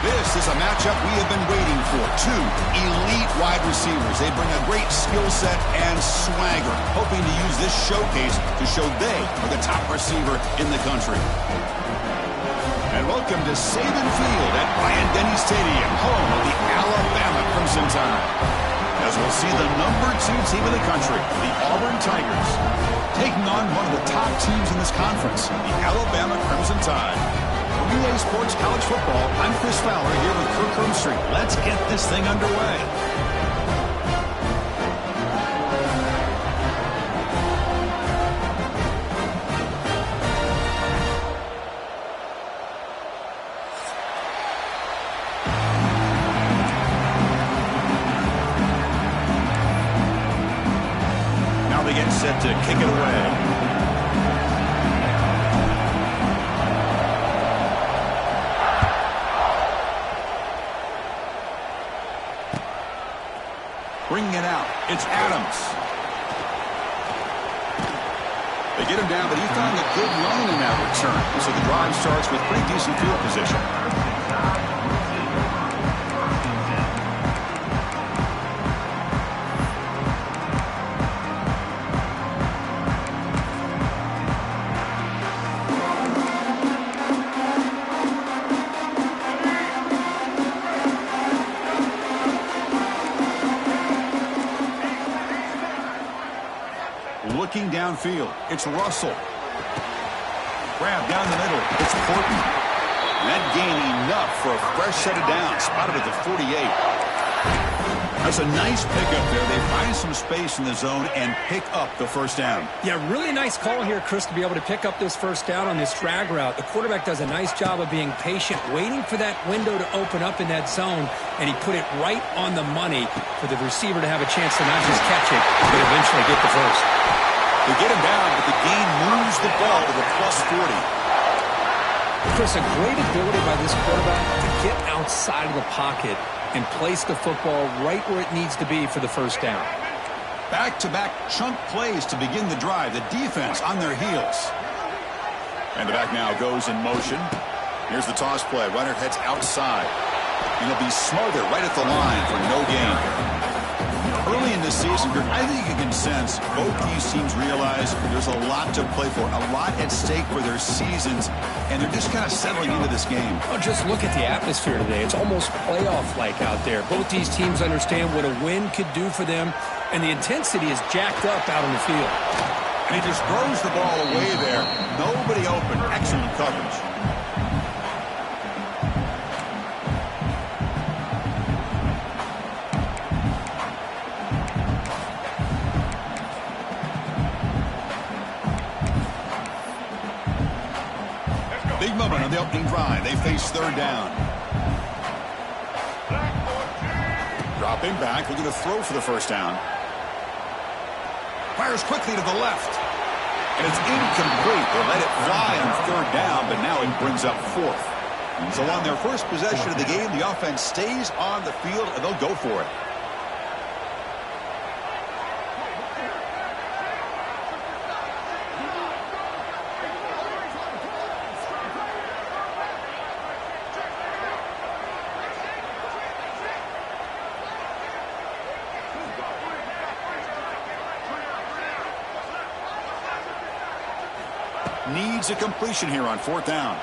This is a matchup we have been waiting for. Two elite wide receivers. They bring a great skill set and swagger, hoping to use this showcase to show they are the top receiver in the country. And welcome to Saban Field at Bryant-Denny Stadium, home of the Alabama Crimson Tide. As we'll see the number 2 team in the country, the Auburn Tigers, taking on one of the top teams in this conference, the Alabama Crimson Tide. For Relay Sports College Football, I'm Chris Fowler here with Kirk Herbstreit. Let's get this thing underway. Now they get set to kick it away. Bringing it out, it's Adams. They get him down, but he found a good run in that return. So the drive starts with pretty decent field position. Looking downfield, it's Russell. Grab down the middle, it's Porton. And that gain enough for a fresh set of downs, spotted at the 48. That's a nice pickup there. They find some space in the zone and pick up the first down. Yeah, really nice call here, Chris, to be able to pick up this first down on this drag route. The quarterback does a nice job of being patient, waiting for that window to open up in that zone, and he put it right on the money for the receiver to have a chance to not just catch it, but eventually get the first. They get him down, but the gain moves the ball to the plus 40. Chris, a great ability by this quarterback to get outside of the pocket and place the football right where it needs to be for the first down. Back-to-back chunk plays to begin the drive. The defense on their heels. And the back now goes in motion. Here's the toss play. Runner heads outside. And he'll be smothered right at the line for no gain. Early in the season, I think you can sense both these teams realize there's a lot to play for, a lot at stake for their seasons, and they're just kind of settling into this game. Oh, just look at the atmosphere today. It's almost playoff-like out there. Both these teams understand what a win could do for them, and the intensity is jacked up out on the field. And he just throws the ball away there. Nobody open. Excellent coverage. Big moment on the opening drive. They face third down. Dropping back, looking to throw for the first down. Fires quickly to the left. And it's incomplete. They let it fly on third down, but now it brings up fourth. So on their first possession of the game, the offense stays on the field, and they'll go for it. Needs a completion here on fourth down.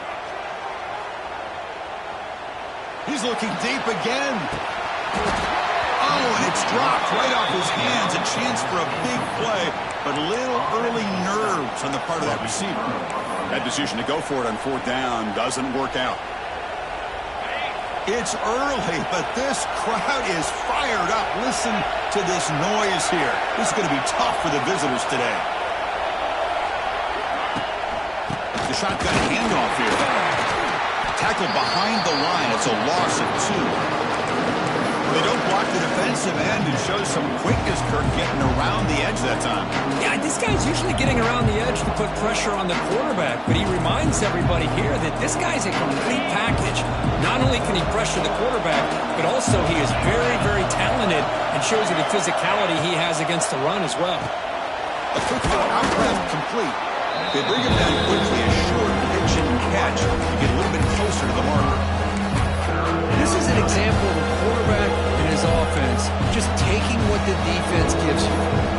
He's looking deep again. Oh, and it's dropped right off his hands. A chance for a big play, but little early nerves on the part of that receiver. That decision to go for it on fourth down doesn't work out. It's early, but this crowd is fired up. Listen to this noise here. This is going to be tough for the visitors today. The shotgun handoff here. Tackle behind the line. It's a loss of 2. They don't block the defensive end and show some quickness, Kirk, getting around the edge that time. Yeah, this guy's usually getting around the edge to put pressure on the quarterback, but he reminds everybody here that this guy's a complete package. Not only can he pressure the quarterback, but also he is very, very talented and shows you the physicality he has against the run as well. A quick out route complete. They bring him down quickly, a short pitch and catch to get a little bit closer to the marker. the defense gives you.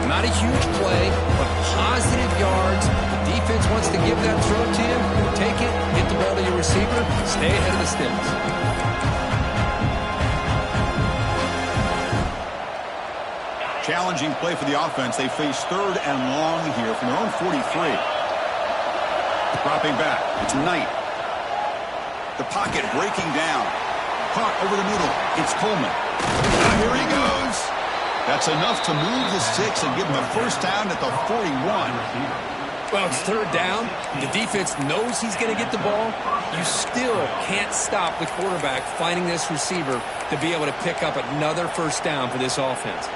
Not a huge play, but positive yards. The defense wants to give that throw to you. Take it, get the ball to your receiver, stay ahead of the sticks. Challenging play for the offense. They face 3rd and long here from their own 43. Dropping back. It's Knight. The pocket breaking down. Caught over the middle. It's Coleman. Now here he goes. That's enough to move the sticks and give him a first down at the 41. Well, it's 3rd down. The defense knows he's going to get the ball. You still can't stop the quarterback finding this receiver to be able to pick up another first down for this offense.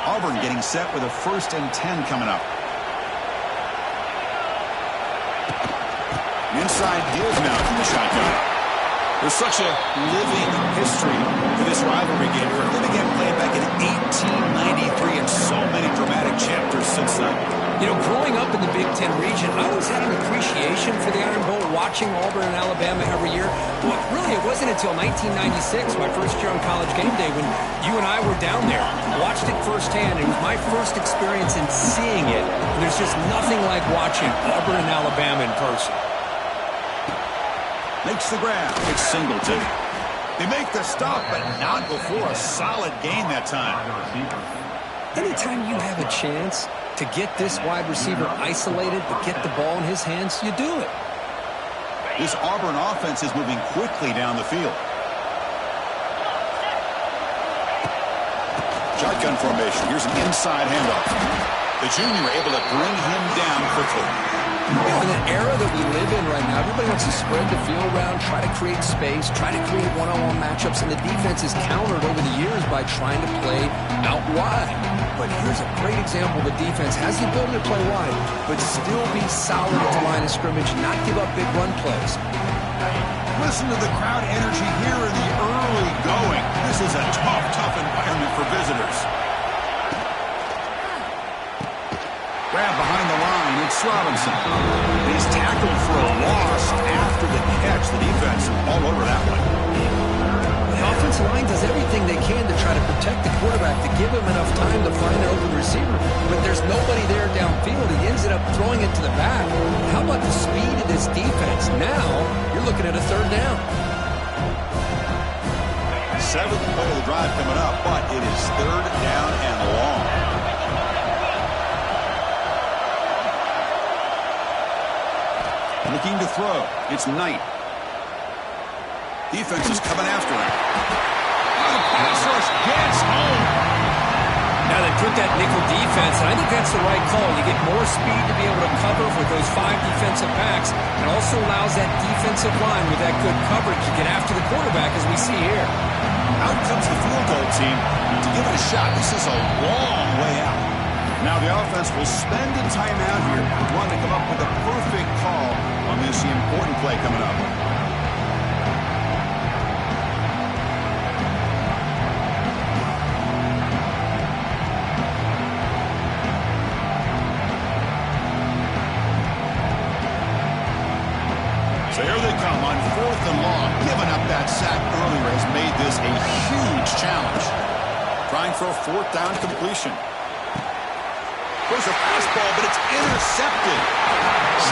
Auburn getting set with a 1st and 10 coming up. Inside deals now from the shotgun. There's such a living history to this rivalry game. They began playing back in 1893 and so many dramatic chapters since then. You know, growing up in the Big Ten region, I always had an appreciation for the Iron Bowl, watching Auburn and Alabama every year. Well, really, it wasn't until 1996, my first year on College Game Day, when you and I were down there, watched it firsthand. It was my first experience in seeing it. And there's just nothing like watching Auburn and Alabama in person. Makes the grab. It's Singleton. They make the stop, but not before a solid gain that time. Anytime you have a chance to get this wide receiver isolated, to get the ball in his hands, you do it. This Auburn offense is moving quickly down the field. Shotgun formation. Here's an inside handoff. The junior able to bring him down quickly. You know, in an era that we live in right now, everybody wants to spread the field around, try to create space, try to create one-on-one matchups, and the defense is countered over the years by trying to play out wide. But here's a great example. The defense has the ability to play wide, but still be solid at the line of scrimmage, not give up big run plays. Listen to the crowd energy here in the early going. This is a tough environment for visitors. Grab behind the line. It's Robinson. He's tackled for a loss after the catch. The defense all over that one. The offensive line does everything they can to try to protect the quarterback, to give him enough time to find an open receiver. But there's nobody there downfield. He ends up throwing it to the back. How about the speed of this defense? Now you're looking at a 3rd down. 7th play of the drive coming up, but it is 3rd down and long. Looking to throw. It's Knight. Defense is coming after him. Oh, the pass rush gets home. Now they put that nickel defense, and I think that's the right call. You get more speed to be able to cover with those 5 defensive backs, and also allows that defensive line with that good coverage to get after the quarterback, as we see here. Out comes the field goal team to give it a shot. This is a long way out. Now the offense will spend a timeout here. Want to come up with a perfect call on this important play coming up. So here they come on 4th and long. Giving up that sack earlier has made this a huge challenge. Trying for a 4th down completion. There's a fastball, but it's intercepted.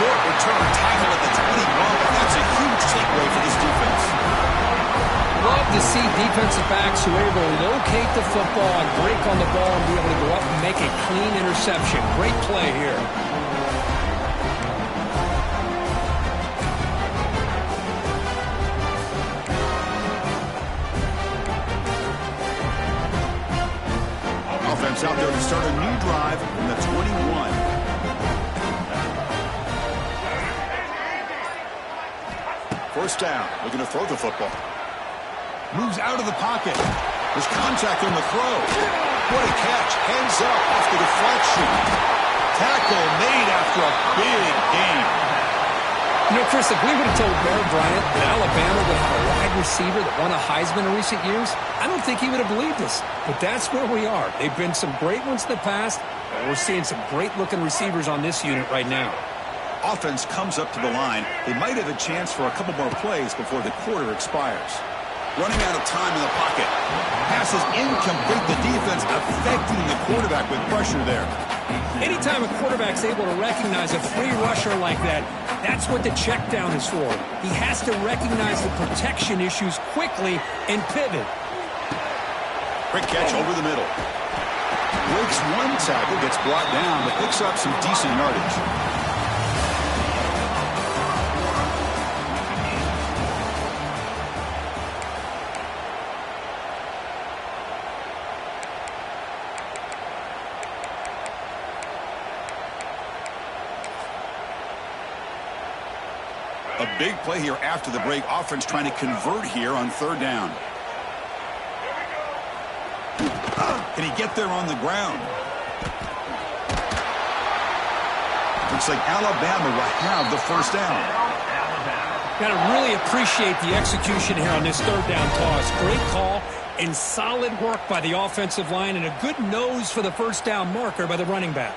Short return, tackle at the 21, but that's a huge takeaway for this defense. Love to see defensive backs who are able to locate the football and break on the ball and be able to go up and make a clean interception. Great play here. Offense out there to start a new drive from the 21. First down, looking to throw the football. Moves out of the pocket. There's contact on the throw. What a catch. Heads up off the deflection. Tackle made after a big game. You know, Chris, if we would have told Bear Bryant that Alabama would have a wide receiver that won a Heisman in recent years, I don't think he would have believed us. But that's where we are. They've been some great ones in the past, and we're seeing some great-looking receivers on this unit right now. Offense comes up to the line. They might have a chance for a couple more plays before the quarter expires. running out of time in the pocket. Pass is incomplete. The defense affecting the quarterback with pressure there. Anytime a quarterback's able to recognize a free rusher like that, that's what the check down is for. He has to recognize the protection issues quickly and pivot. Quick catch over the middle. Breaks one tackle, gets brought down, but picks up some decent yardage. A big play here after the break. Offense trying to convert here on third down. Can he get there on the ground? Looks like Alabama will have the first down. Got to really appreciate the execution here on this third down toss. Great call and solid work by the offensive line and a good nose for the first down marker by the running back.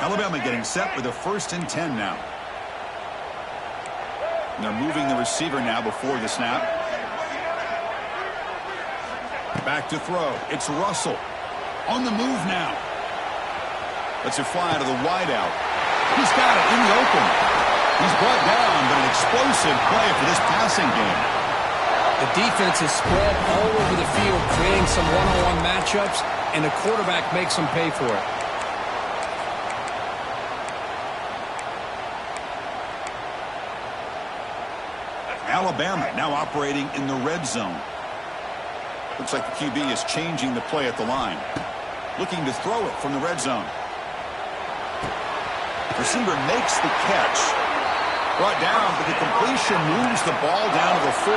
Alabama getting set with a 1st and 10 now. And they're moving the receiver now before the snap. Back to throw. It's Russell. On the move now. Lets it fly out of the wideout. He's got it in the open. He's brought down, but an explosive play for this passing game. The defense is spread all over the field, creating some one-on-one matchups, and the quarterback makes them pay for it. Alabama now operating in the red zone. Looks like the QB is changing the play at the line. Looking to throw it from the red zone. Receiver makes the catch. Brought down, but the completion moves the ball down to the 4.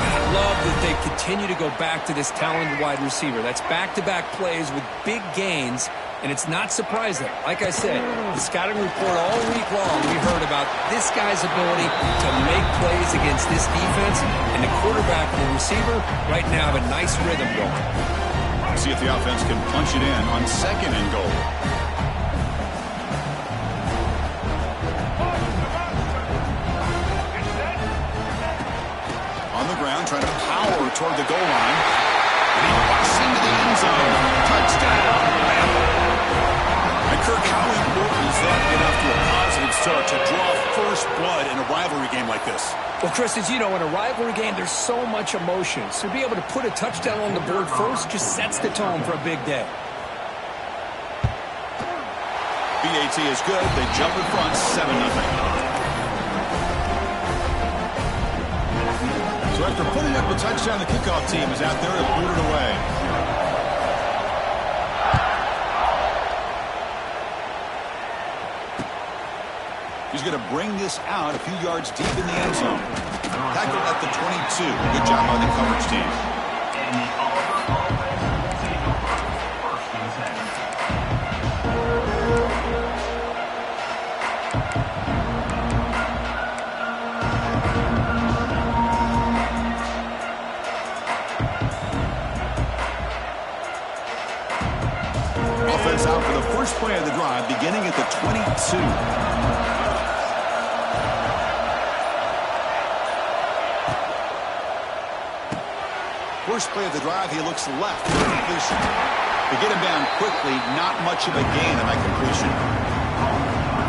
I love that they continue to go back to this talented wide receiver. That's back-to-back plays with big gains, and it's not surprising. Like I said, the scouting report all week long, we heard about this guy's ability to make plays against this defense, and the quarterback and the receiver right now have a nice rhythm going. See if the offense can punch it in on 2nd and goal. On the ground, trying to power toward the goal line. And he walks into the end zone. Touchdown, Alabama. And Kirk, how important is that to get off to a positive start to draw first blood in a rivalry game like this? Well, Chris, as you know, in a rivalry game, there's so much emotion. So to be able to put a touchdown on the board first just sets the tone for a big day. BAT is good. They jump in front, 7-0. So after putting up a touchdown, the kickoff team is out there to boot it away. He's going to bring this out a few yards deep in the end zone. Tackled at the 22. Good job by the coverage team. Offense out for the first play of the drive, beginning at the 22. First play of the drive, he looks left for completion. To get him down quickly, not much of a gain on that completion.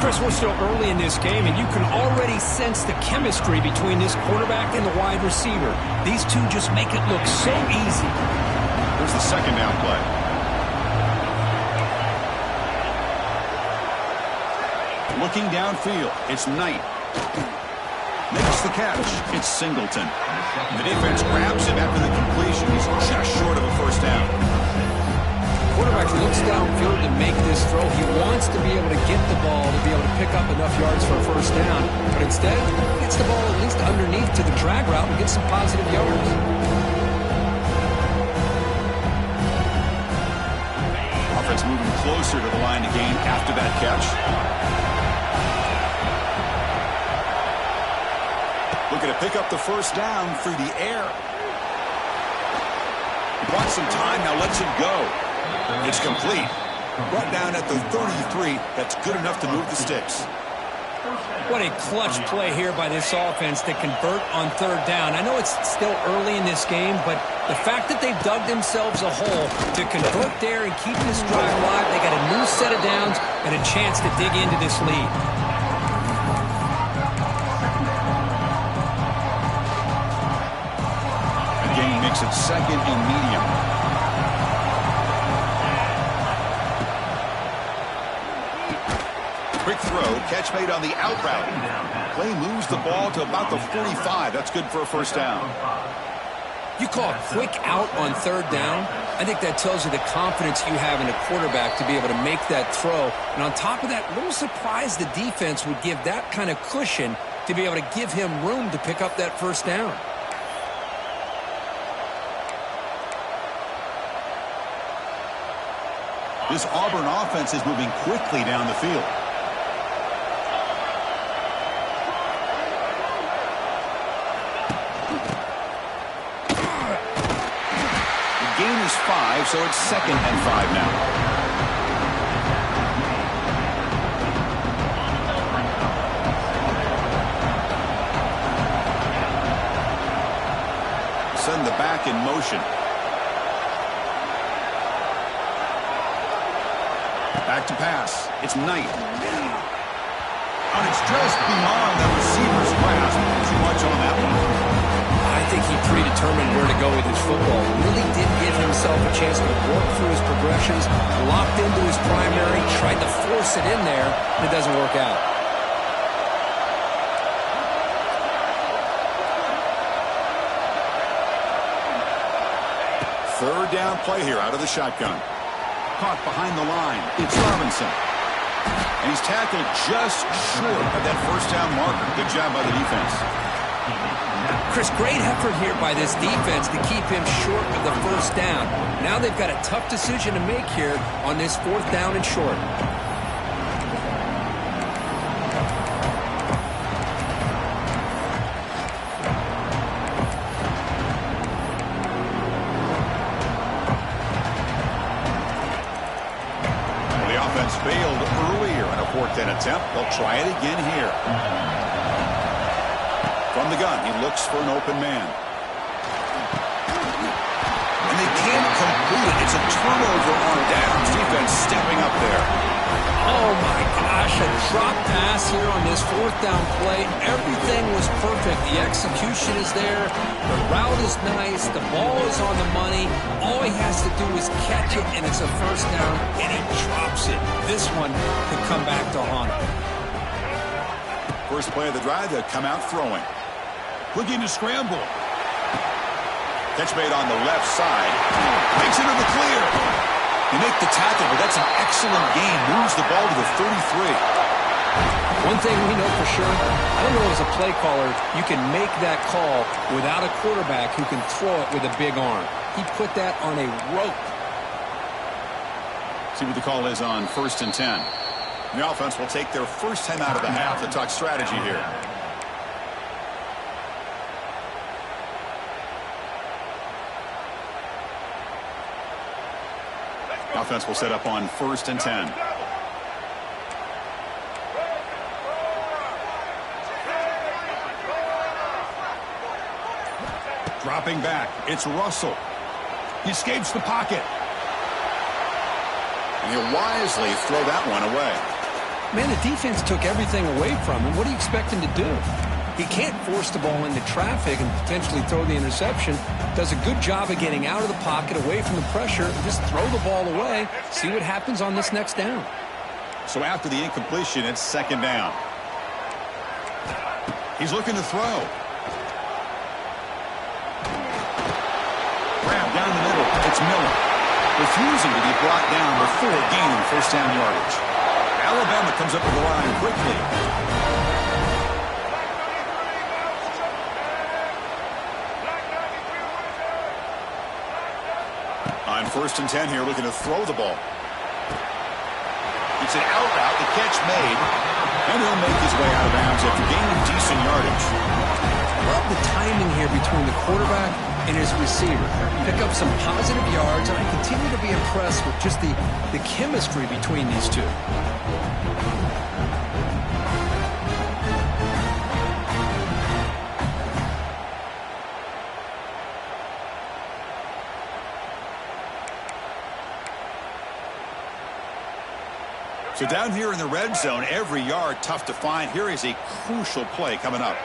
Chris, we're still early in this game, and you can already sense the chemistry between this quarterback and the wide receiver. These two just make it look so easy. Here's the 2nd down play. Looking downfield, it's Knight. Makes the catch. It's Singleton. The defense grabs him after the completion. He's just short of a first down. Quarterback looks downfield to make this throw. He wants to be able to get the ball to be able to pick up enough yards for a first down. But instead, he gets the ball at least underneath to the drag route and gets some positive yards. Offense moving closer to the line to gain after that catch. Looking to pick up the first down through the air. Wants some time, now lets it go. It's complete. Brought down at the 33. That's good enough to move the sticks. What a clutch play here by this offense to convert on third down. I know it's still early in this game, but the fact that they've dug themselves a hole to convert there and keep this drive alive, they got a new set of downs and a chance to dig into this lead. The game makes it second and medium. Quick throw, catch made on the out route. Play moves the ball to about the 45. That's good for a first down. You call a quick out on third down? I think that tells you the confidence you have in a quarterback to be able to make that throw. And on top of that, a little surprised the defense would give that kind of cushion to be able to give him room to pick up that first down. This Auburn offense is moving quickly down the field. Gain is 5, so it's second and 5 now. Send the back in motion. Back to pass. It's Knight. And it's just beyond the receiver's grasp. Too much on that one. I think he predetermined where to go with his football. Really did give himself a chance to work through his progressions, locked into his primary, tried to force it in there, and it doesn't work out. Third down play here out of the shotgun. Caught behind the line. It's Robinson. And he's tackled just short of that first down marker. Good job by the defense. Chris, great effort here by this defense to keep him short of the first down. Now they've got a tough decision to make here on this fourth down and short. Well, the offense failed earlier in a fourth down attempt. They'll try it again here. From the gun, he looks for an open man. And they can't complete it. It's a turnover on downs. Defense stepping up there. Oh, my gosh, a drop pass here on this fourth down play. Everything was perfect. The execution is there. The route is nice. The ball is on the money. All he has to do is catch it, and it's a first down, and he drops it. This one could come back to haunt him. First play of the drive, they'll come out throwing. Looking to scramble. Catch made on the left side. Makes it in the clear. They make the tackle, but that's an excellent game. Moves the ball to the 33. One thing we know for sure, I don't know as a play caller, you can make that call without a quarterback who can throw it with a big arm. He put that on a rope. See what the call is on 1st and 10. The offense will take their first time out of the half to talk strategy here. Offense will set up on 1st and 10. Dropping back. It's Russell. He escapes the pocket. And he'll wisely throw that one away. Man, the defense took everything away from him. What do you expect him to do? He can't force the ball into traffic and potentially throw the interception. Does a good job of getting out of the pocket, away from the pressure. Just throw the ball away. See what happens on this next down. So after the incompletion, it's second down. He's looking to throw. Grab down the middle. It's Miller. Refusing to be brought down before gaining first down yardage. Alabama comes up with the line quickly. On 1st and 10 here, looking to throw the ball. It's an out route, the catch made, and he'll make his way out of bounds after gaining decent yardage. love the timing here between the quarterback and his receiver. Pick up some positive yards, and I continue to be impressed with just the chemistry between these two. So down here in the red zone, every yard tough to find. Here is a crucial play coming up.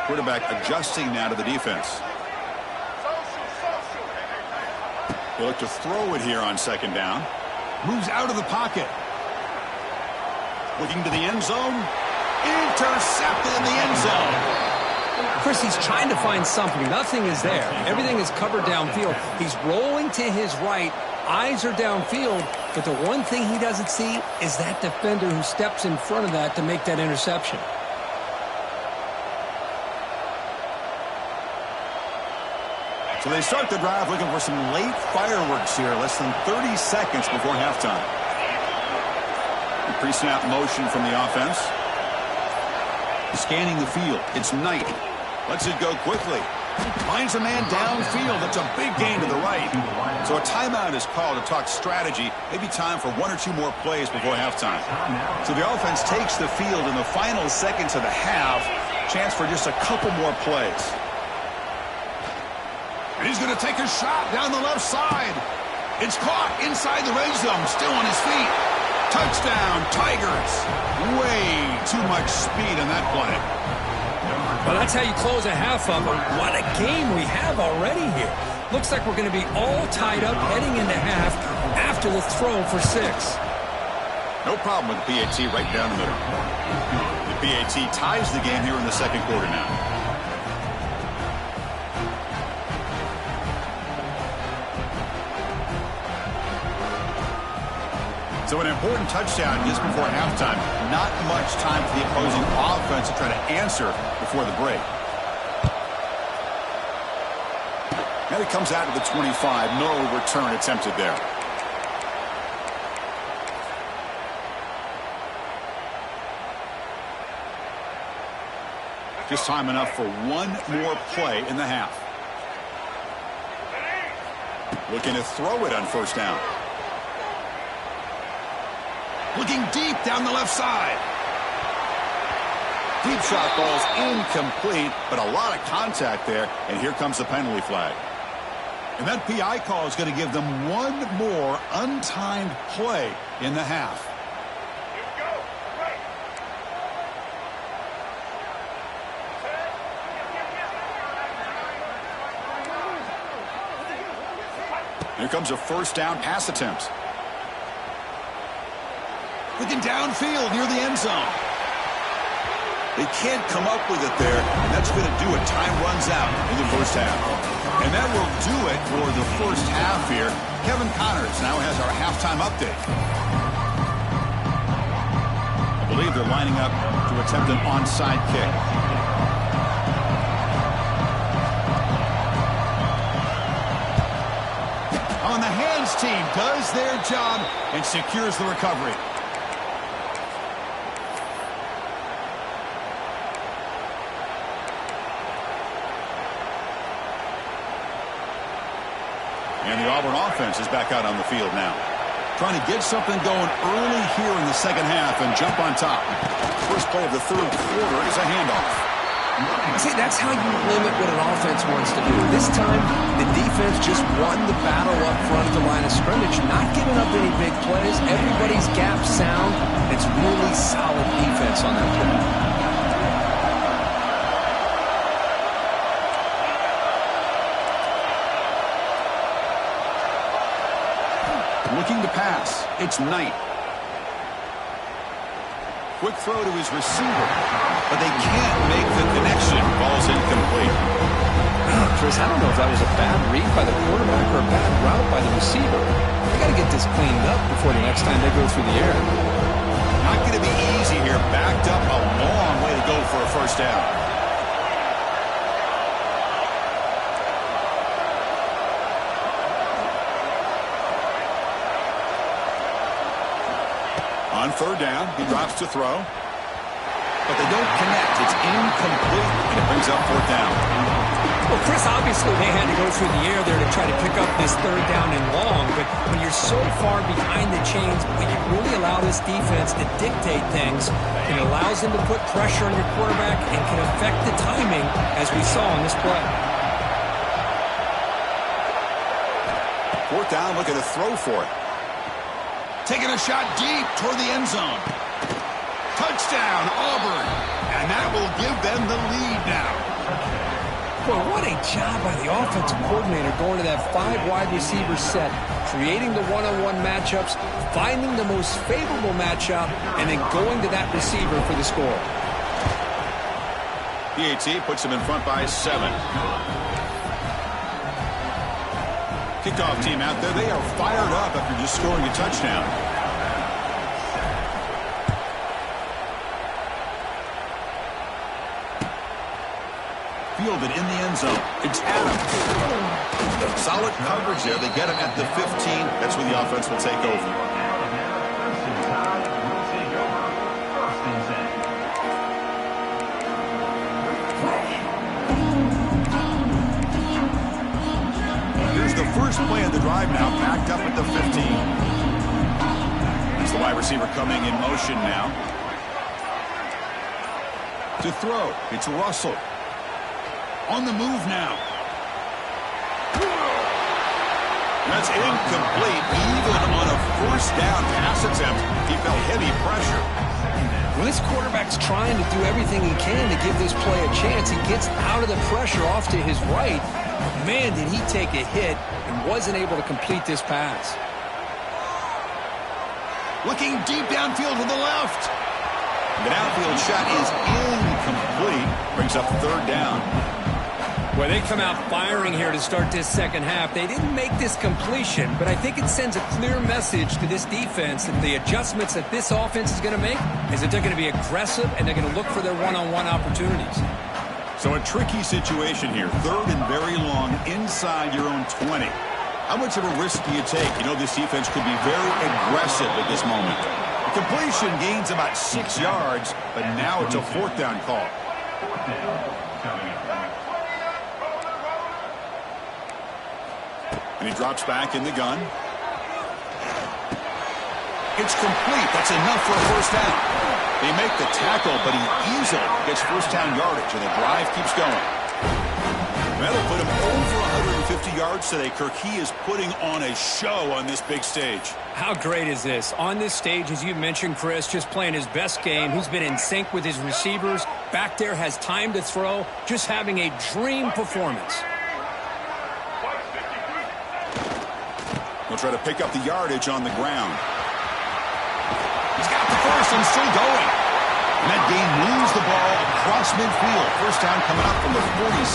Quarterback adjusting now to the defense. He'll look to throw it here on second down. Moves out of the pocket. Looking to the end zone. Intercepted in the end zone. Chris, he's trying to find something. Nothing is there. Everything is covered downfield. He's rolling to his right. Eyes are downfield, but the one thing he doesn't see is that defender who steps in front of that to make that interception. So they start the drive looking for some late fireworks here, less than 30 seconds before halftime. Pre-snap motion from the offense. Scanning the field. It's Knight. Lets it go quickly. Finds a man downfield. That's a big gain to the right. So a timeout is called to talk strategy. Maybe time for one or two more plays before halftime. So the offense takes the field in the final seconds of the half. Chance for just a couple more plays. And he's going to take a shot down the left side. It's caught inside the red zone. Still on his feet. Touchdown, Tigers. Way too much speed in that play. Well, that's how you close a half up. What a game we have already here. Looks like we're going to be all tied up heading into half after the throw for 6. No problem with the PAT right down the middle. The PAT ties the game here in the second quarter now. So an important touchdown just before halftime. Not much time for the opposing offense to try to answer before the break. Now he comes out to the 25. No return attempted there. Just time enough for one more play in the half. Looking to throw it on first down. Looking deep down the left side. Deep shot ball's incomplete, but a lot of contact there, and here comes the penalty flag. And that PI call is going to give them one more untimed play in the half. Here comes a first down pass attempt. Looking downfield near the end zone. They can't come up with it there, and that's going to do it. Time runs out in the first half. And that will do it for the first half here. Kevin Connors now has our halftime update. I believe they're lining up to attempt an onside kick. On the hands team does their job and secures the recovery. And the Auburn offense is back out on the field now. Trying to get something going early here in the second half and jump on top. First play of the third quarter is a handoff. See, that's how you limit what an offense wants to do. This time, the defense just won the battle up front at the line of scrimmage, not giving up any big plays. Everybody's gap sound. It's really solid defense on that play. Looking to pass. It's Knight. Quick throw to his receiver. But they can't make the connection. Ball's incomplete. Chris, I don't know if that was a bad read by the quarterback or a bad route by the receiver. They got to get this cleaned up before the next time they go through the air. Not going to be easy here. Backed up a long way to go for a first down. On third down, he drops to throw. but they don't connect. It's incomplete, and it brings up fourth down. Well, Chris, obviously they had to go through the air there to try to pick up this third down and long, but when you're so far behind the chains, when you really allow this defense to dictate things, it allows them to put pressure on your quarterback and can affect the timing, as we saw on this play. Fourth down, looking to throw for it. Taking a shot deep toward the end zone. Touchdown, Auburn. And that will give them the lead now. Boy, what a job by the offensive coordinator going to that 5 wide receiver set, creating the one-on-one matchups, finding the most favorable matchup, and then going to that receiver for the score. PAT puts them in front by 7. Kickoff team out there. They are fired up after just scoring a touchdown. Fielded in the end zone. It's Adams. Solid coverage there. They get him at the 15. That's where the offense will take over. Here's the first play of the drive now, backed up at the 15. That's the wide receiver coming in motion now. To throw, it's Russell. On the move now. That's incomplete. Even on a first down pass attempt, he felt heavy pressure. Well, this quarterback's trying to do everything he can to give this play a chance. He gets out of the pressure off to his right. Man, did he take a hit and wasn't able to complete this pass. Looking deep downfield to the left. The downfield shot is incomplete. Brings up third down. Well, they come out firing here to start this second half. They didn't make this completion, but I think it sends a clear message to this defense that the adjustments that this offense is going to make is that they're going to be aggressive and they're going to look for their one-on-one opportunities. So a tricky situation here. Third and very long inside your own 20. How much of a risk do you take? You know this defense could be very aggressive at this moment. The completion gains about 6 yards, but now it's a fourth down call. And he drops back in the gun. It's complete. That's enough for a first down. They make the tackle, but he easily gets first down yardage, and the drive keeps going. That'll put him over 150 yards today. Kirk, he is putting on a show on this big stage. How great is this? On this stage, as you mentioned, Chris, just playing his best game. He's been in sync with his receivers. Back there, has time to throw. Just having a dream performance. He'll try to pick up the yardage on the ground. He's got the first and still going. And that game moves the ball across midfield. First down coming up from the 46.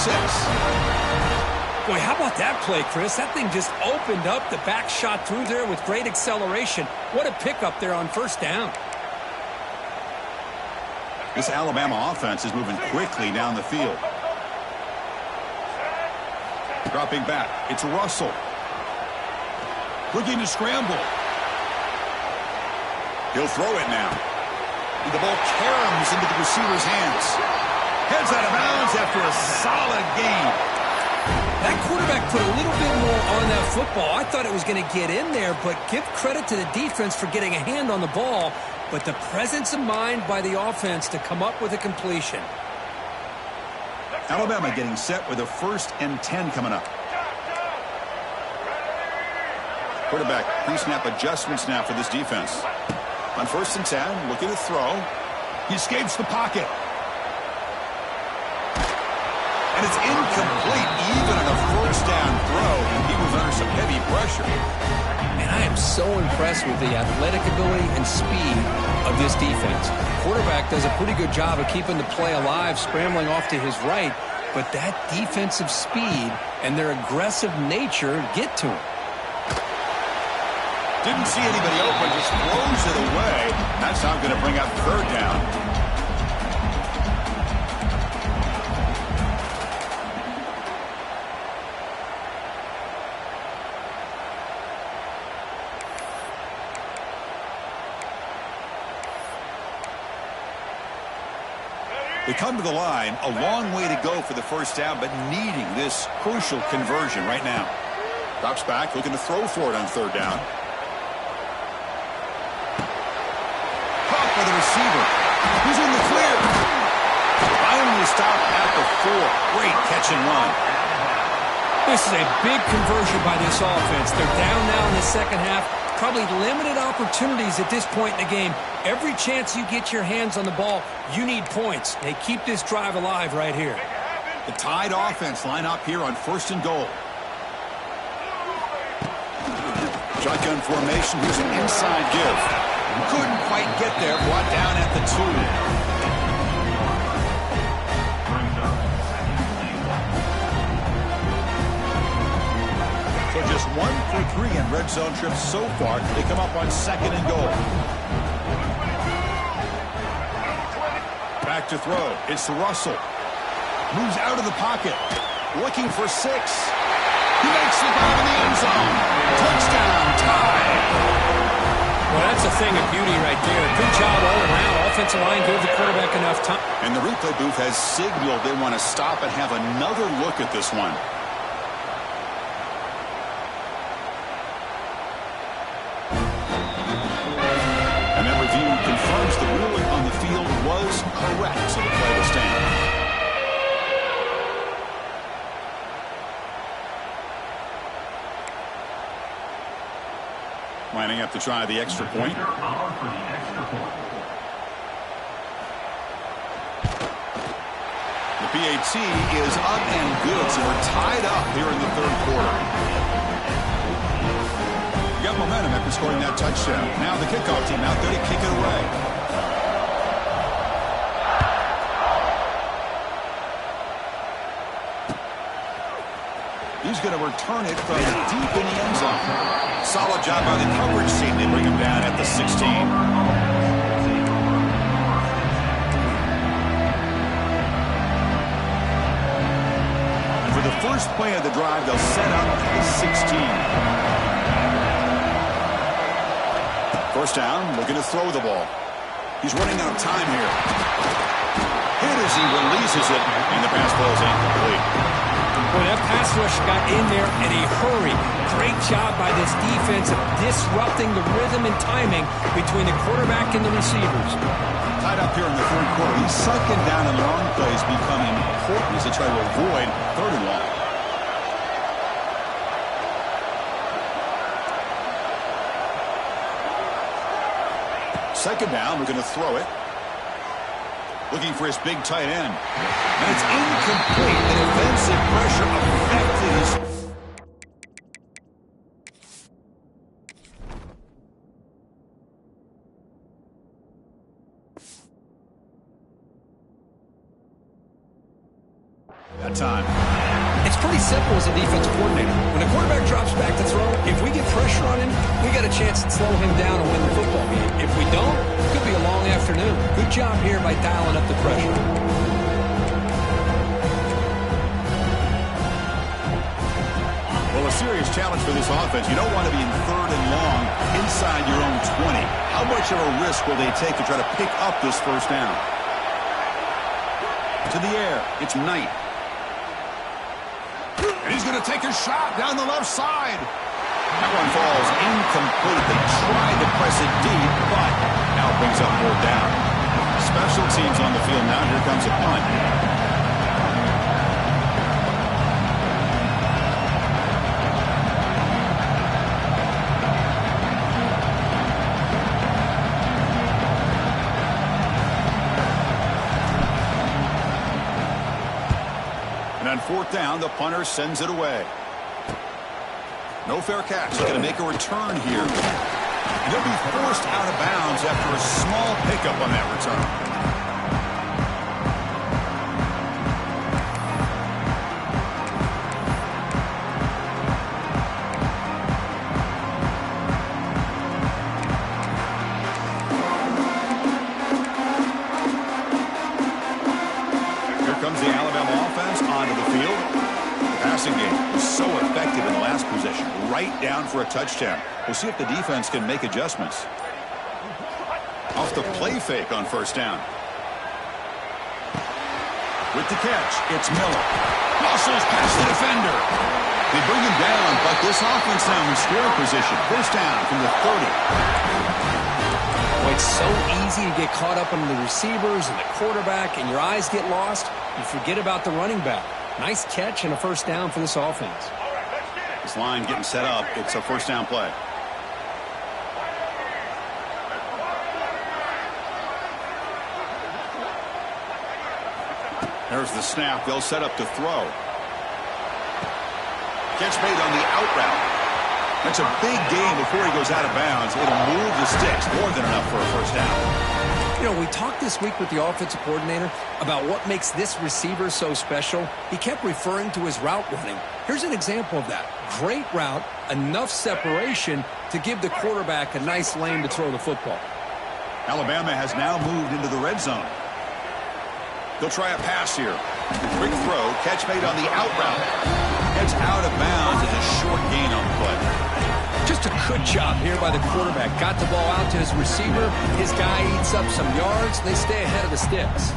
Boy, how about that play, Chris? That thing just opened up. The back shot through there with great acceleration. What a pickup there on first down. This Alabama offense is moving quickly down the field. Dropping back. It's Russell. Looking to scramble. He'll throw it now. And the ball caroms into the receiver's hands. Heads out of bounds after a solid game. That quarterback put a little bit more on that football. I thought it was going to get in there, but give credit to the defense for getting a hand on the ball. But the presence of mind by the offense to come up with a completion. Alabama getting set with a 1st and 10 coming up. Quarterback pre-snap adjustments now for this defense. On 1st and 10, looking to throw. He escapes the pocket. And it's incomplete. Even on a first down throw, he was under some heavy pressure. And I am so impressed with the athletic ability and speed of this defense. Quarterback does a pretty good job of keeping the play alive, scrambling off to his right. But that defensive speed and their aggressive nature get to him. Didn't see anybody open, just throws it away. That's not going to bring up third down. They come to the line, a long way to go for the first down, but needing this crucial conversion right now. Drops back, looking to throw for it on third down. Caught by the receiver. He's in the clear. Finally stopped at the 4. Great catch and run. This is a big conversion by this offense. They're down now in the second half. Probably limited opportunities at this point in the game. Every chance you get your hands on the ball, you need points. They keep this drive alive right here. The Tide offense line up here on 1st and goal. Shotgun formation. Here's an inside give. Couldn't quite get there. Brought down at the 2. So just 1 for 3 in red zone trips so far. They come up on 2nd and goal. Back to throw. It's Russell. Moves out of the pocket. Looking for 6. He makes the grab in the end zone. Touchdown, Tide. Well, that's a thing of beauty right there. Good job all around. Offensive line gave the quarterback enough time. And the replay booth has signaled they want to stop and have another look at this one. And that review confirms the ruling on the field was correct, so the play will stand. Lining up to try the extra point. The PAT is up and good, so we're tied up here in the 3rd quarter. You got momentum after scoring that touchdown. Now the kickoff team out there to kick it away. He's going to return it from deep in the end zone. Solid job by the coverage team. They bring him down at the 16. And for the first play of the drive, they'll set up the 16. First down, looking to throw the ball. He's running out of time here. Hit as he releases it, and the pass ball is incomplete. Well, that pass rush got in there in a hurry. Great job by this defense of disrupting the rhythm and timing between the quarterback and the receivers. Tied up here in the 3rd quarter. These 2nd down and long plays become important as they try to avoid 3rd and long. Second down, we're going to throw it. Looking for his big tight end. And it's incomplete. The defensive pressure affected his... that time. It's pretty simple as a defensive coordinator. When a quarterback drops back to throw, if we get pressure on him, we got a chance to slow him down and win the football game. If we don't, it could be a long afternoon. Good job here by dialing up the pressure. Well, a serious challenge for this offense. You don't want to be in 3rd and long inside your own 20. How much of a risk will they take to try to pick up this first down? To the air. It's Knight. And he's going to take a shot down the left side. That one falls incomplete. They tried to press it deep, but now brings up 4th down. Special teams on the field now. Here comes a punt. On 4th down, the punter sends it away. No fair catch. He's going to make a return here. And he'll be forced out of bounds after a small pickup on that return. Comes the Alabama offense onto the field. The passing game was so effective in the last possession, right down for a touchdown. We'll see if the defense can make adjustments. Off the play fake on 1st down. With the catch, it's Miller. Muscles past the defender. They bring him down, but this offense now in scoring position. First down from the 30. Well, it's so easy to get caught up in the receivers and the quarterback, and your eyes get lost. You forget about the running back. Nice catch and a first down for this offense. This line getting set up. It's a first down play. There's the snap. They'll set up to throw. Catch made on the out route. That's a big gain before he goes out of bounds. It'll move the sticks more than enough for a first down. You know, we talked this week with the offensive coordinator about what makes this receiver so special. He kept referring to his route running. Here's an example of that. Great route, enough separation to give the quarterback a nice lane to throw the football. Alabama has now moved into the red zone. They'll try a pass here. Quick throw, catch made on the out route. Gets out of bounds and a short gain on the play. Just a good job here by the quarterback. Got the ball out to his receiver. His guy eats up some yards. They stay ahead of the sticks.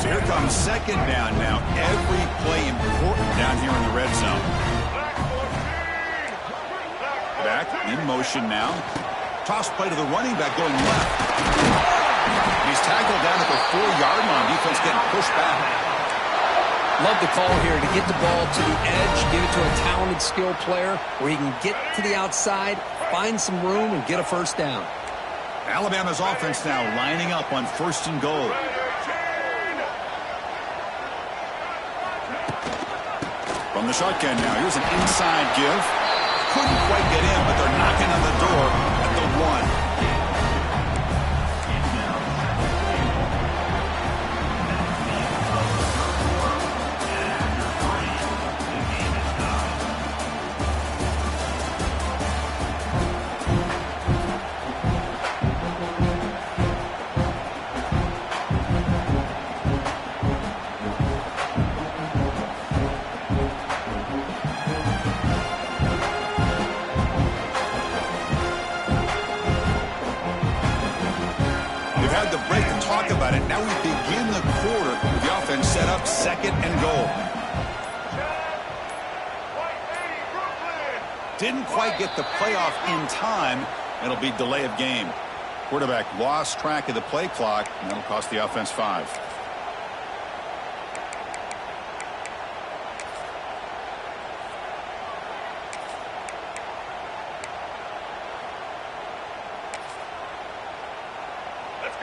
So here comes second down now. Every play important down here in the red zone. Back in motion now. Toss play to the running back going left. He's tackled down at the 4-yard line. Defense getting pushed back. Love the call here to get the ball to the edge, give it to a talented, skilled player where he can get to the outside, find some room, and get a first down. Alabama's offense now lining up on first and goal. From the shotgun now, here's an inside give. Couldn't quite get in, but they're knocking on the door at the 1. Now we begin the quarter with the offense set up second and goal. Didn't quite get the playoff in time. It'll be delay of game. Quarterback lost track of the play clock, and that'll cost the offense 5.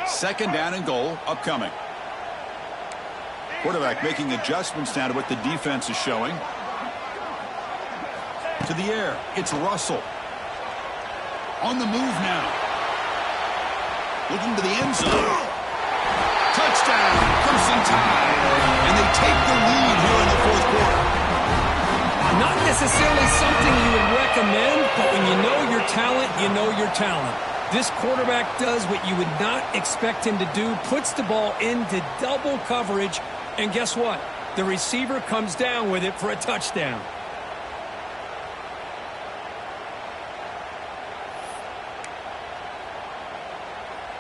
Second down and goal upcoming. Quarterback making adjustments now to what the defense is showing. To the air. It's Russell. On the move now. Looking to the end zone. Touchdown. Crimson Tide. And they take the lead here in the fourth quarter. Not necessarily something you would recommend, but when you know your talent, you know your talent. This quarterback does what you would not expect him to do, puts the ball into double coverage, and guess what? The receiver comes down with it for a touchdown.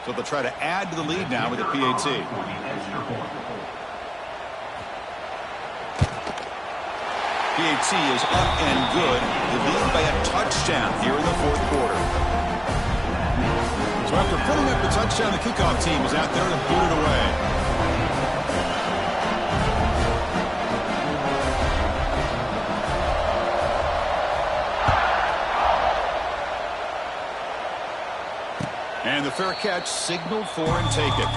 So they'll try to add to the lead now with a PAT. PAT is up and good. The lead by a touchdown here in the fourth quarter. So after putting up the touchdown, the kickoff team is out there to boot it away. And the fair catch signaled for and taken.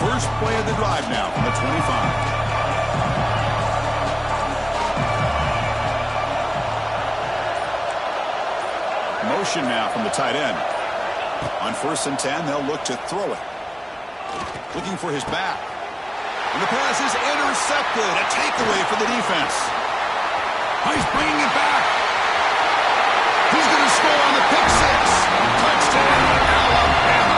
First play of the drive now from the 25. Motion now from the tight end. On 1st and 10, they'll look to throw it. Looking for his back. And the pass is intercepted. A takeaway for the defense. He's bringing it back. He's going to score on the pick six. Touchdown, Alabama.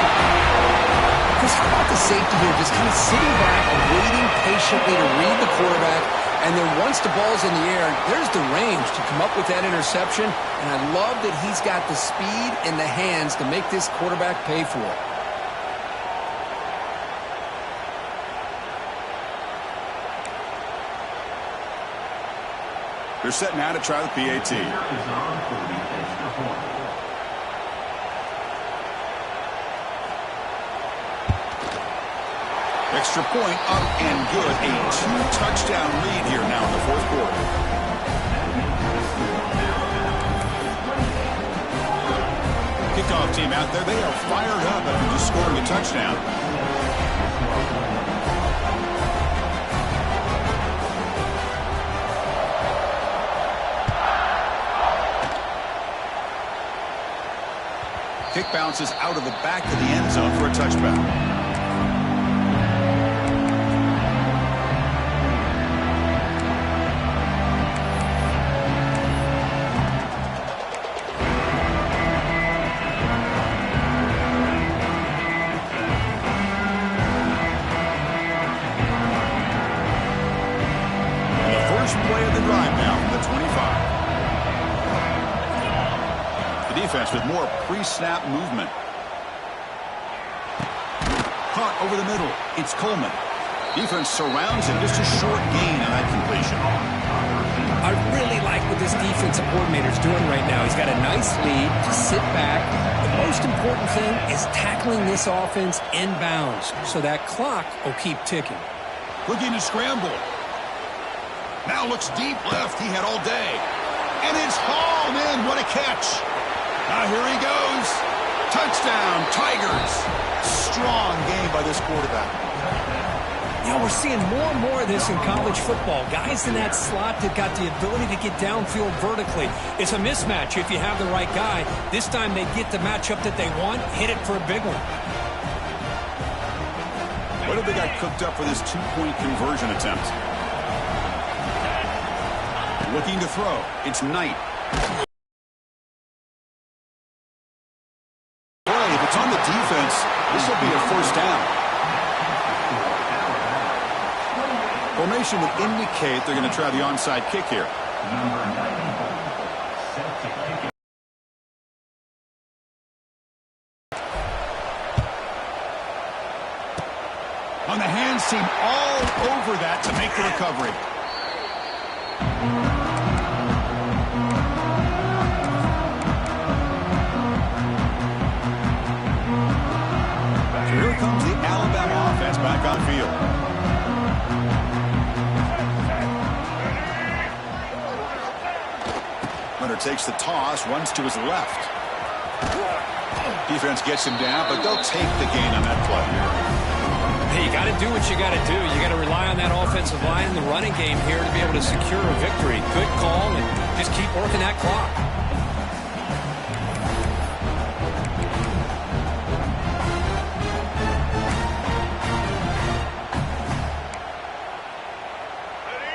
How about the safety here, just kind of sitting back and waiting patiently to read the quarterback And then once the ball's in the air, there's the range to come up with that interception. And I love that he's got the speed and the hands to make this quarterback pay for it. They're set now to try the PAT. Extra point up and good. A 2-touchdown lead here now in the fourth quarter. Kickoff team out there. They are fired up after just scoring a touchdown. Kick bounces out of the back of the end zone for a touchback. Play of the drive now from the 25. The defense with more pre-snap movement. Caught over the middle. It's Coleman. Defense surrounds him. Just a short gain on that completion. I really like what this defensive coordinator is doing right now. He's got a nice lead to sit back. The most important thing is tackling this offense inbounds so that clock will keep ticking. Looking to scramble. Now looks deep left. He had all day. And it's hauled in. What a catch. Now here he goes. Touchdown, Tigers. Strong game by this quarterback. You know, we're seeing more and more of this in college football. Guys in that slot that got the ability to get downfield vertically. It's a mismatch if you have the right guy. This time they get the matchup that they want, hit it for a big one. What have they got cooked up for this two-point conversion attempt? Looking to throw. It's Knight. If it's on the defense, this will be a first down. Formation would indicate they're going to try the onside kick here. On the hands team all over that to make the recovery. So here comes the Alabama offense back on field. Leonard takes the toss, runs to his left. Defense gets him down, but they'll take the gain on that play. Hey, you got to do what you got to do. You got to rely on that offensive line in the running game here to be able to secure a victory. Good call, and just keep working that clock.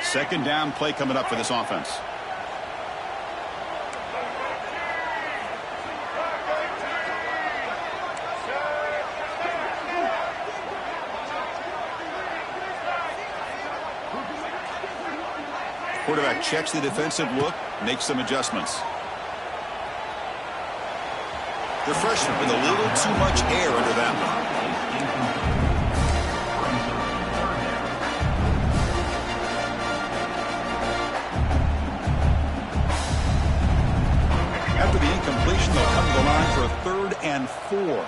Second down play coming up for this offense. Quarterback checks the defensive look, makes some adjustments. The freshman with a little too much air under that one. After the incompletion, they'll come to the line for a 3rd and 4.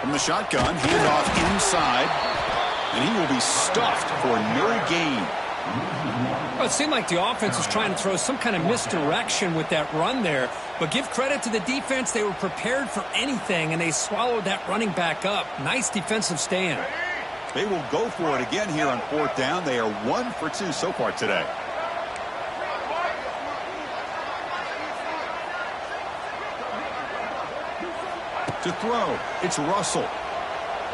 From the shotgun, handoff inside, and he will be stuffed for no gain. Well, it seemed like the offense was trying to throw some kind of misdirection with that run there, but give credit to the defense. They were prepared for anything, and they swallowed that running back up. Nice defensive stand. They will go for it again here on 4th down. They are 1 for 2 so far today. To throw, it's Russell.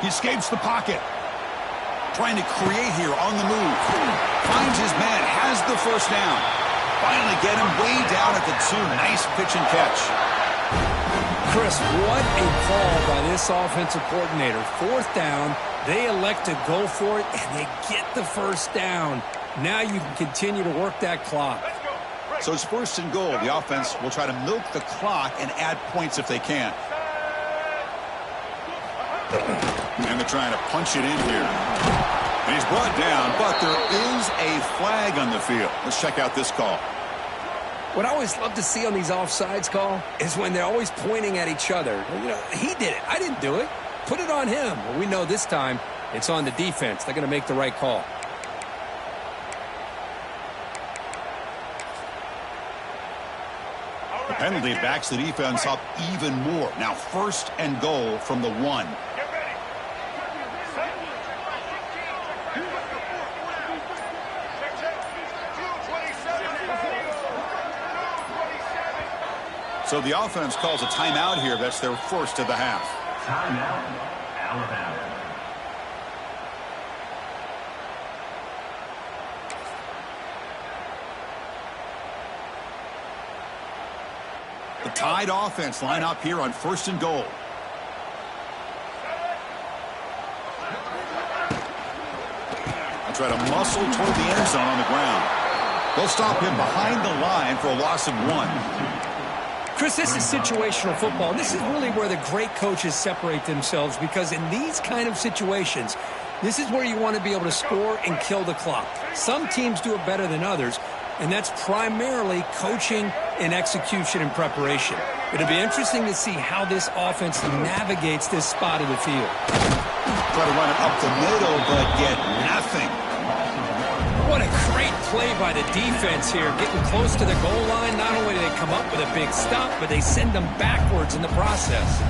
He escapes the pocket. Trying to create here on the move. Finds his man, has the first down. Finally get him way down at the 2. Nice pitch and catch. Chris, what a call by this offensive coordinator. 4th down, they elect to go for it, and they get the first down. Now you can continue to work that clock. So it's 1st and goal. The offense will try to milk the clock and add points if they can. And they're trying to punch it in here. And he's brought down, but there is a flag on the field. Let's check out this call. What I always love to see on these offsides call is when they're always pointing at each other. You know, he did it. I didn't do it. Put it on him. Well, we know this time it's on the defense. They're going to make the right call. The penalty backs the defense up even more. Now 1st and goal from the 1. So the offense calls a timeout here. That's their 1st of the half. Timeout, Alabama. The Tide offense line up here on 1st and goal. I'll try to muscle toward the end zone on the ground. They'll stop him behind the line for a loss of 1. Chris, this is situational football. This is really where the great coaches separate themselves, because in these kind of situations, this is where you want to be able to score and kill the clock. Some teams do it better than others, and that's primarily coaching and execution and preparation. It'll be interesting to see how this offense navigates this spot of the field. Try to run it up the middle, but get nothing. What a great play by the defense here. Getting close to the goal line, not only do they come up with a big stop, but they send them backwards in the process.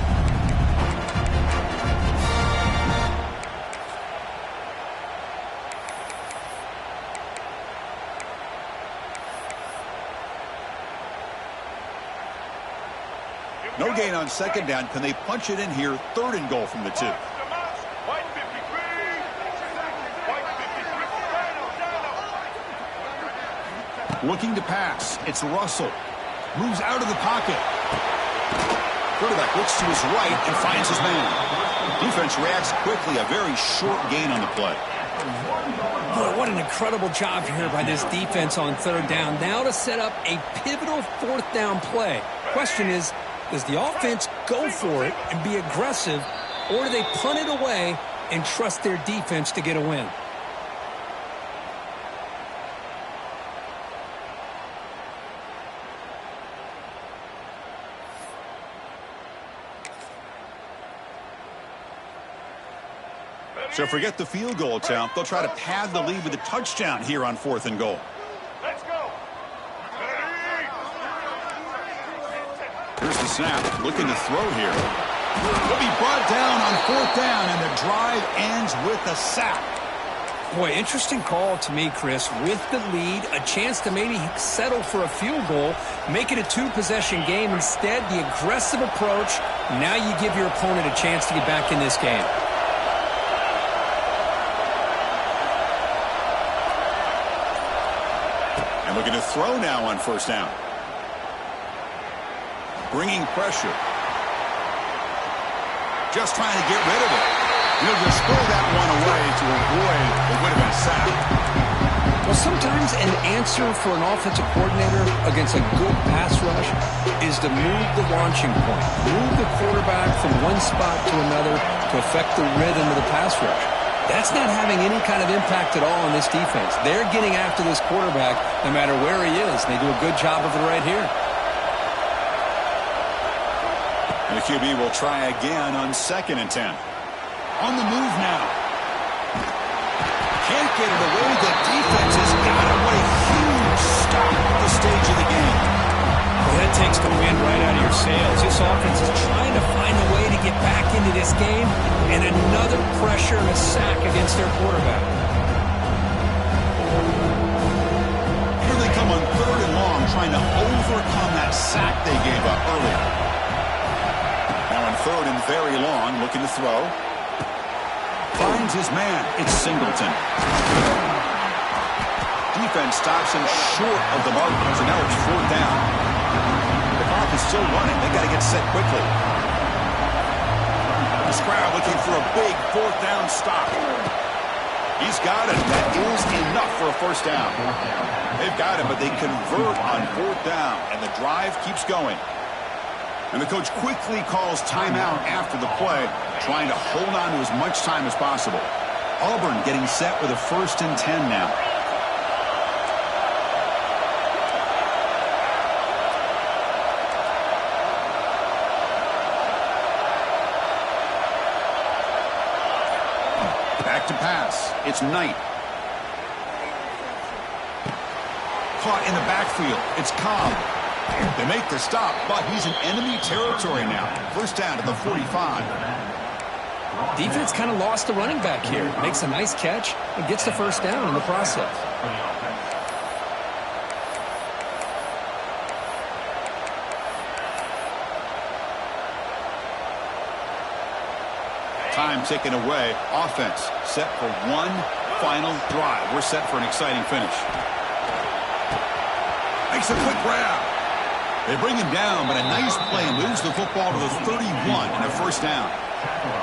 No gain on 2nd down. Can they punch it in here? 3rd and goal from the 2. Looking to pass. It's Russell. Moves out of the pocket. Quarterback looks to his right and finds his man. Defense reacts quickly. A very short gain on the play. Boy, what an incredible job here by this defense on 3rd down. Now to set up a pivotal 4th down play. Question is, does the offense go for it and be aggressive, or do they punt it away and trust their defense to get a win? So forget the field goal attempt. They'll try to pad the lead with a touchdown here on 4th and goal. Let's go. Here's the snap. Looking to throw here. He'll be brought down on 4th down, and the drive ends with a sack. Boy, interesting call to me, Chris. With the lead, a chance to maybe settle for a field goal, make it a 2-possession game. Instead, the aggressive approach. Now you give your opponent a chance to get back in this game. And looking to throw now on 1st down. Bringing pressure. Just trying to get rid of it. He'll just throw that one away to avoid what would have been a sack. Well, sometimes an answer for an offensive coordinator against a good pass rush is to move the launching point. Move the quarterback from one spot to another to affect the rhythm of the pass rush. That's not having any kind of impact at all on this defense. They're getting after this quarterback no matter where he is. And they do a good job of it right here. And the QB will try again on 2nd and 10. On the move now. Can't get it away. The defense has got it. What a huge stop at this stage of the game. Well, that takes the wind right out of your sails. This offense is trying to find a way to get back into this game, and another pressure and a sack against their quarterback. Here they come on 3rd and long, trying to overcome that sack they gave up earlier. Now on 3rd and very long, looking to throw. Finds his man. It's Singleton. Defense stops him short of the mark, so now it's 4th down. The clock is still running. They got to get gets set quickly. This crowd looking for a big fourth down stop. He's got it. That is enough for a first down. They've got it, but they convert on fourth down, and the drive keeps going. And the coach quickly calls timeout after the play, trying to hold on to as much time as possible. Auburn getting set with a 1st and 10 now. Back to pass. It's Knight. Caught in the backfield. It's Cobb. They make the stop, but he's in enemy territory now. First down to the 45. Defense kind of lost the running back here. Makes a nice catch and gets the first down in the process. Time taken away. Offense set for one final drive. We're set for an exciting finish. Makes a quick grab. They bring him down, but a nice play moves the football to the 31 and a first down.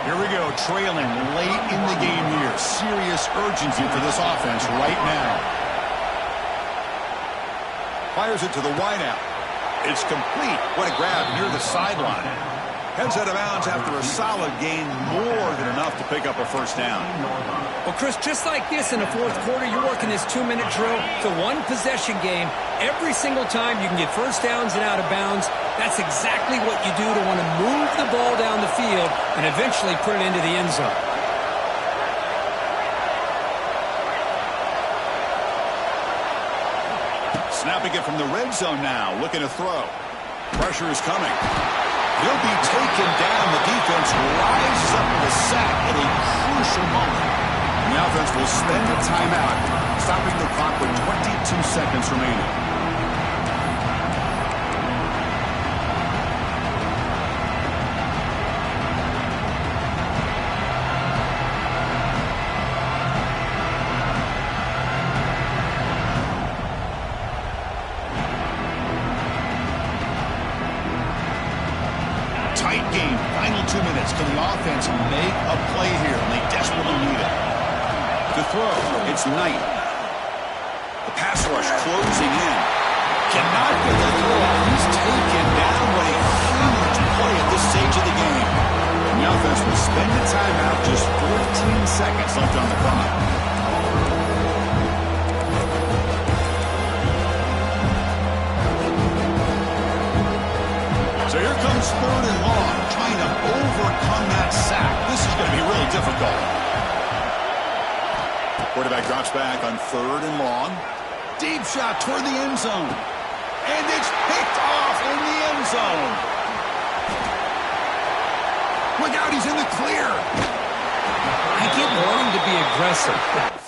Here we go, trailing late in the game here. Serious urgency for this offense right now. Fires it to the wideout. It's complete. What a grab near the sideline. Heads out of bounds after a solid gain, more than enough to pick up a first down. Well, Chris, just like this in the fourth quarter, you're working this 2-minute drill. It's a one-possession game. Every single time you can get first downs and out of bounds. That's exactly what you do to want to move the ball down the field and eventually put it into the end zone. Snapping it from the red zone now, looking to throw. Pressure is coming. He'll be taken down. The defense rises up with a sack at a crucial moment. And the offense will spend a timeout, stopping the clock with 22 seconds remaining. Tight game. Final 2 minutes. Can the offense make a play here? And they desperately need it. To throw, it's Knight. The pass rush closing in. Cannot get the throw. He's taken down. What a huge play at this stage of the game. And the offense will spend the timeout. Just 14 seconds left on the clock. So here comes 3rd and long, trying to overcome that sack. This is going to be really difficult. Quarterback drops back on 3rd and long. Deep shot toward the end zone. And it's picked off in the end zone. Look out, he's in the clear. I get wanting to be aggressive.